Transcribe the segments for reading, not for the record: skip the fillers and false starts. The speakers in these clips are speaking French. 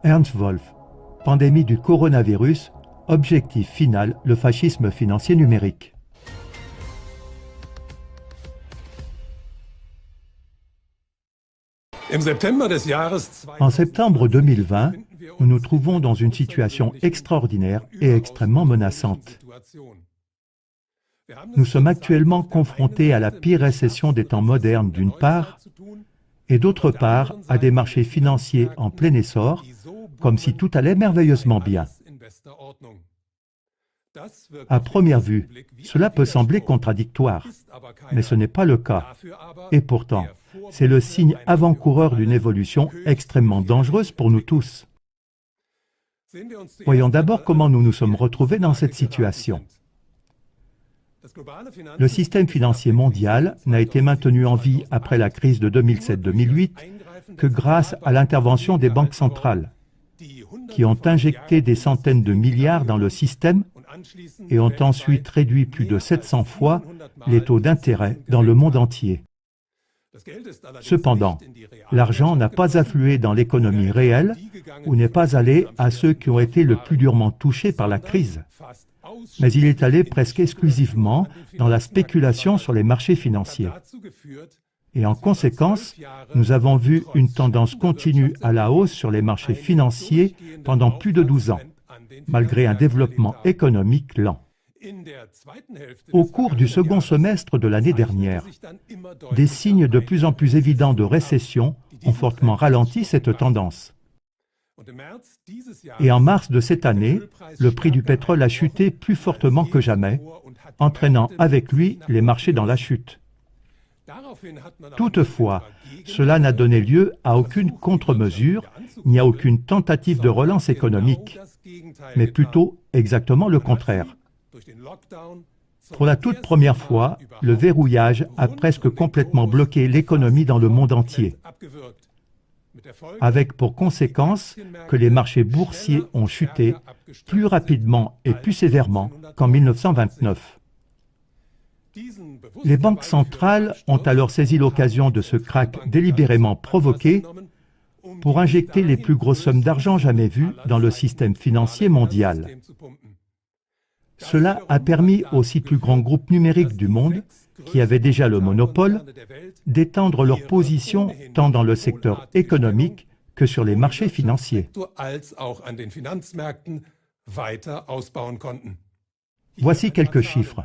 Ernst Wolf, pandémie du coronavirus, objectif final, le fascisme financier numérique. En septembre 2020, nous nous trouvons dans une situation extraordinaire et extrêmement menaçante. Nous sommes actuellement confrontés à la pire récession des temps modernes d'une part, et d'autre part à des marchés financiers en plein essor, comme si tout allait merveilleusement bien. À première vue, cela peut sembler contradictoire, mais ce n'est pas le cas. Et pourtant, c'est le signe avant-coureur d'une évolution extrêmement dangereuse pour nous tous. Voyons d'abord comment nous nous sommes retrouvés dans cette situation. Le système financier mondial n'a été maintenu en vie après la crise de 2007-2008 que grâce à l'intervention des banques centrales, qui ont injecté des centaines de milliards dans le système et ont ensuite réduit plus de 700 fois les taux d'intérêt dans le monde entier. Cependant, l'argent n'a pas afflué dans l'économie réelle ou n'est pas allé à ceux qui ont été le plus durement touchés par la crise, mais il est allé presque exclusivement dans la spéculation sur les marchés financiers. Et en conséquence, nous avons vu une tendance continue à la hausse sur les marchés financiers pendant plus de 12 ans, malgré un développement économique lent. Au cours du second semestre de l'année dernière, des signes de plus en plus évidents de récession ont fortement ralenti cette tendance. Et en mars de cette année, le prix du pétrole a chuté plus fortement que jamais, entraînant avec lui les marchés dans la chute. Toutefois, cela n'a donné lieu à aucune contre-mesure, ni à aucune tentative de relance économique, mais plutôt exactement le contraire. Pour la toute première fois, le verrouillage a presque complètement bloqué l'économie dans le monde entier, avec pour conséquence que les marchés boursiers ont chuté plus rapidement et plus sévèrement qu'en 1929. Les banques centrales ont alors saisi l'occasion de ce krach délibérément provoqué pour injecter les plus grosses sommes d'argent jamais vues dans le système financier mondial. Cela a permis aux 6 plus grands groupes numériques du monde, qui avaient déjà le monopole, d'étendre leur position tant dans le secteur économique que sur les marchés financiers. Voici quelques chiffres.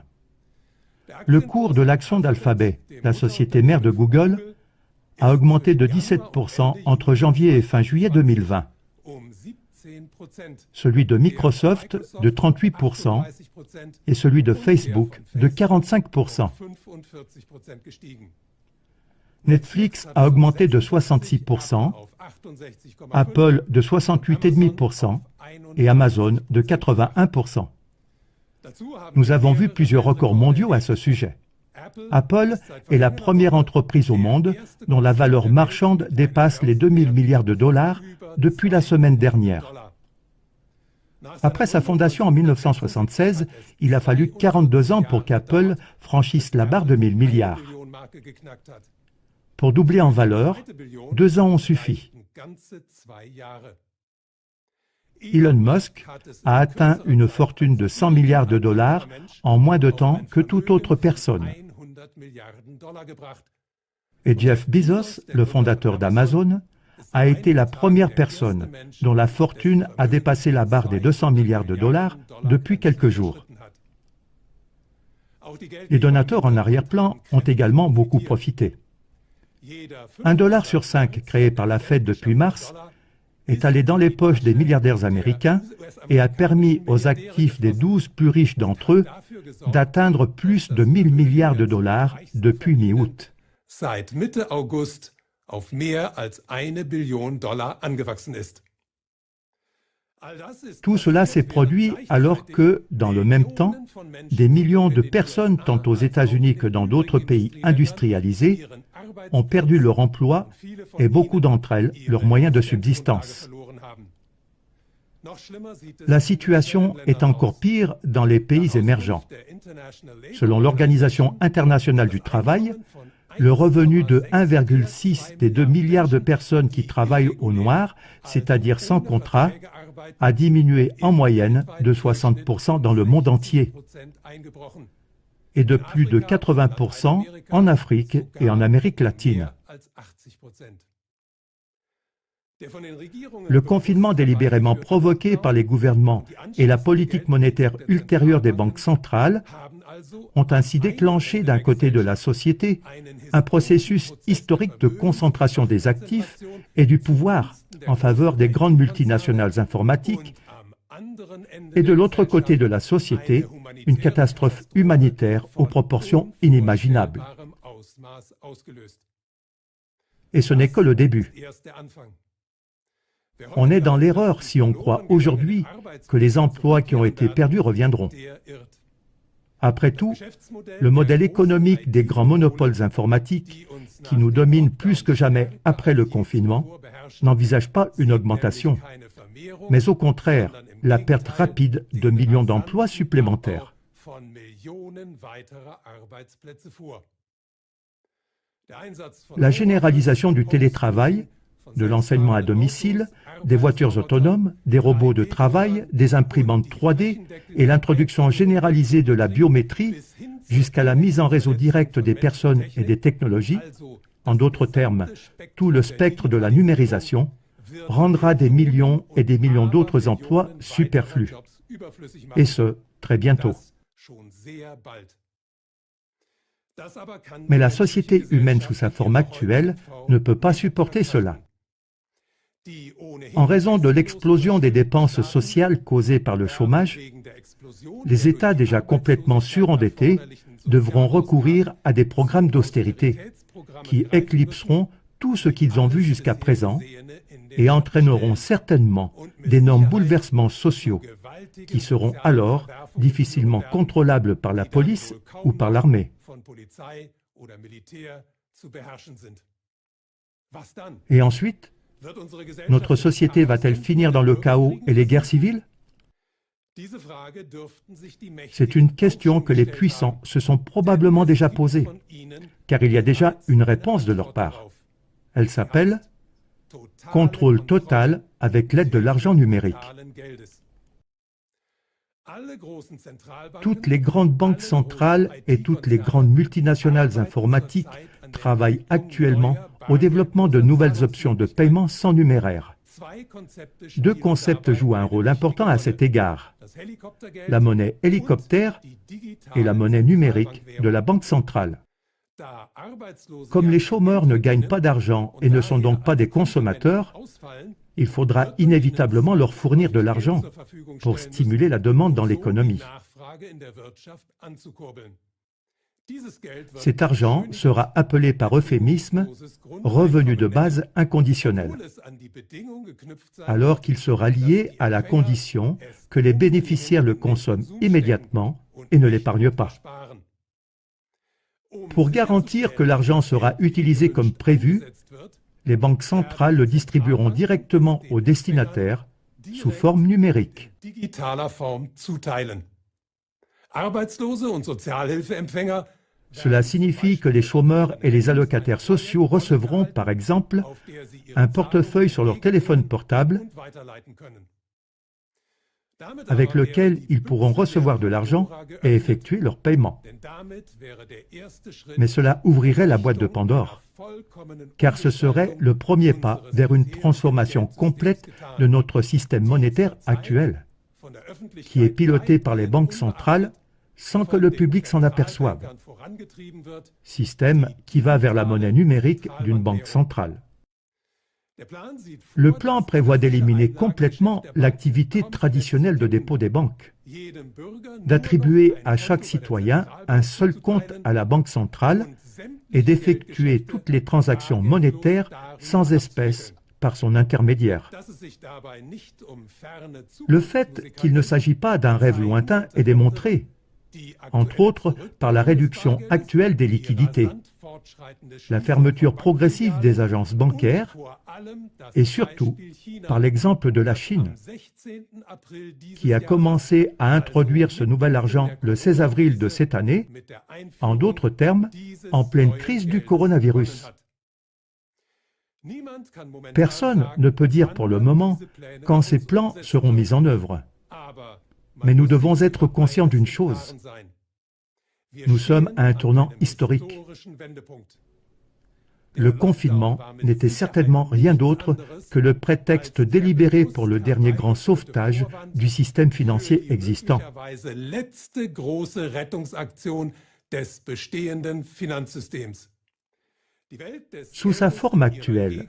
Le cours de l'action d'Alphabet, la société mère de Google, a augmenté de 17% entre janvier et fin juillet 2020. Celui de Microsoft de 38% et celui de Facebook de 45%. Netflix a augmenté de 66%, Apple de 68,5% et Amazon de 81%. Nous avons vu plusieurs records mondiaux à ce sujet. Apple est la première entreprise au monde dont la valeur marchande dépasse les 2000 milliards de dollars depuis la semaine dernière. Après sa fondation en 1976, il a fallu 42 ans pour qu'Apple franchisse la barre de 1000 milliards. Pour doubler en valeur, 2 ans ont suffi. Elon Musk a atteint une fortune de 100 milliards de dollars en moins de temps que toute autre personne. Et Jeff Bezos, le fondateur d'Amazon, a été la première personne dont la fortune a dépassé la barre des 200 milliards de dollars depuis quelques jours. Les donateurs en arrière-plan ont également beaucoup profité. 1 dollar sur 5 créé par la Fed depuis mars est allé dans les poches des milliardaires américains et a permis aux actifs des 12 plus riches d'entre eux d'atteindre plus de 1000 milliards de dollars depuis mi-août. Tout cela s'est produit alors que, dans le même temps, des millions de personnes, tant aux États-Unis que dans d'autres pays industrialisés, ont perdu leur emploi et beaucoup d'entre elles leurs moyens de subsistance. La situation est encore pire dans les pays émergents. Selon l'Organisation internationale du travail, le revenu de 1,6 des 2 milliards de personnes qui travaillent au noir, c'est-à-dire sans contrat, a diminué en moyenne de 60% dans le monde entier et de plus de 80% en Afrique et en Amérique latine. Le confinement délibérément provoqué par les gouvernements et la politique monétaire ultérieure des banques centrales ont ainsi déclenché d'un côté de la société un processus historique de concentration des actifs et du pouvoir en faveur des grandes multinationales informatiques et de l'autre côté de la société une catastrophe humanitaire aux proportions inimaginables. Et ce n'est que le début. On est dans l'erreur si on croit aujourd'hui que les emplois qui ont été perdus reviendront. Après tout, le modèle économique des grands monopoles informatiques, qui nous dominent plus que jamais après le confinement, n'envisage pas une augmentation, mais au contraire, la perte rapide de millions d'emplois supplémentaires. La généralisation du télétravail, de l'enseignement à domicile, des voitures autonomes, des robots de travail, des imprimantes 3D et l'introduction généralisée de la biométrie jusqu'à la mise en réseau direct des personnes et des technologies, en d'autres termes, tout le spectre de la numérisation, rendra des millions et des millions d'autres emplois superflus. Et ce, très bientôt. Mais la société humaine sous sa forme actuelle ne peut pas supporter cela. En raison de l'explosion des dépenses sociales causées par le chômage, les États déjà complètement surendettés devront recourir à des programmes d'austérité qui éclipseront tout ce qu'ils ont vu jusqu'à présent et entraîneront certainement d'énormes bouleversements sociaux qui seront alors difficilement contrôlables par la police ou par l'armée. Et ensuite, notre société va-t-elle finir dans le chaos et les guerres civiles? C'est une question que les puissants se sont probablement déjà posée, car il y a déjà une réponse de leur part. Elle s'appelle « contrôle total avec l'aide de l'argent numérique ». Toutes les grandes banques centrales et toutes les grandes multinationales informatiques travaillent actuellement au développement de nouvelles options de paiement sans numéraire. Deux concepts jouent un rôle important à cet égard: la monnaie hélicoptère et la monnaie numérique de la Banque centrale. Comme les chômeurs ne gagnent pas d'argent et ne sont donc pas des consommateurs, il faudra inévitablement leur fournir de l'argent pour stimuler la demande dans l'économie. Cet argent sera appelé par euphémisme « revenu de base inconditionnel », alors qu'il sera lié à la condition que les bénéficiaires le consomment immédiatement et ne l'épargnent pas. Pour garantir que l'argent sera utilisé comme prévu, les banques centrales le distribueront directement aux destinataires sous forme numérique. Cela signifie que les chômeurs et les allocataires sociaux recevront, par exemple, un portefeuille sur leur téléphone portable avec lequel ils pourront recevoir de l'argent et effectuer leur paiement. Mais cela ouvrirait la boîte de Pandore, car ce serait le premier pas vers une transformation complète de notre système monétaire actuel, qui est piloté par les banques centrales sans que le public s'en aperçoive. Système qui va vers la monnaie numérique d'une banque centrale. Le plan prévoit d'éliminer complètement l'activité traditionnelle de dépôt des banques, d'attribuer à chaque citoyen un seul compte à la banque centrale et d'effectuer toutes les transactions monétaires sans espèces par son intermédiaire. Le fait qu'il ne s'agit pas d'un rêve lointain est démontré, entre autres par la réduction actuelle des liquidités. la fermeture progressive des agences bancaires et surtout par l'exemple de la Chine, qui a commencé à introduire ce nouvel argent le 16 avril de cette année, en d'autres termes, en pleine crise du coronavirus. Personne ne peut dire pour le moment quand ces plans seront mis en œuvre. Mais nous devons être conscients d'une chose. Nous sommes à un tournant historique. Le confinement n'était certainement rien d'autre que le prétexte délibéré pour le dernier grand sauvetage du système financier existant. Sous sa forme actuelle,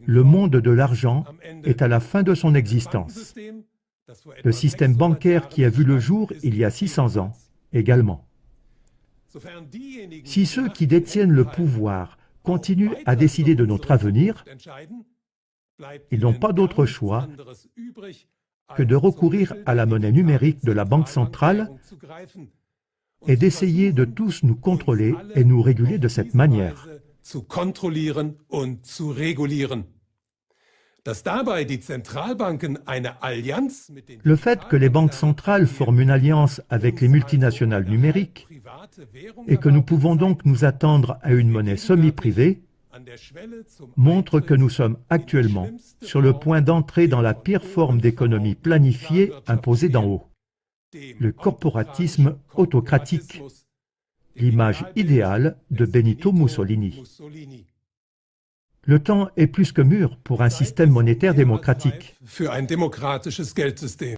le monde de l'argent est à la fin de son existence. Le système bancaire qui a vu le jour il y a 600 ans également. Si ceux qui détiennent le pouvoir continuent à décider de notre avenir, ils n'ont pas d'autre choix que de recourir à la monnaie numérique de la Banque centrale et d'essayer de tous nous contrôler et nous réguler de cette manière. Le fait que les banques centrales forment une alliance avec les multinationales numériques et que nous pouvons donc nous attendre à une monnaie semi-privée montre que nous sommes actuellement sur le point d'entrer dans la pire forme d'économie planifiée imposée d'en haut, le corporatisme autocratique, l'image idéale de Benito Mussolini. Le temps est plus que mûr pour un système monétaire démocratique.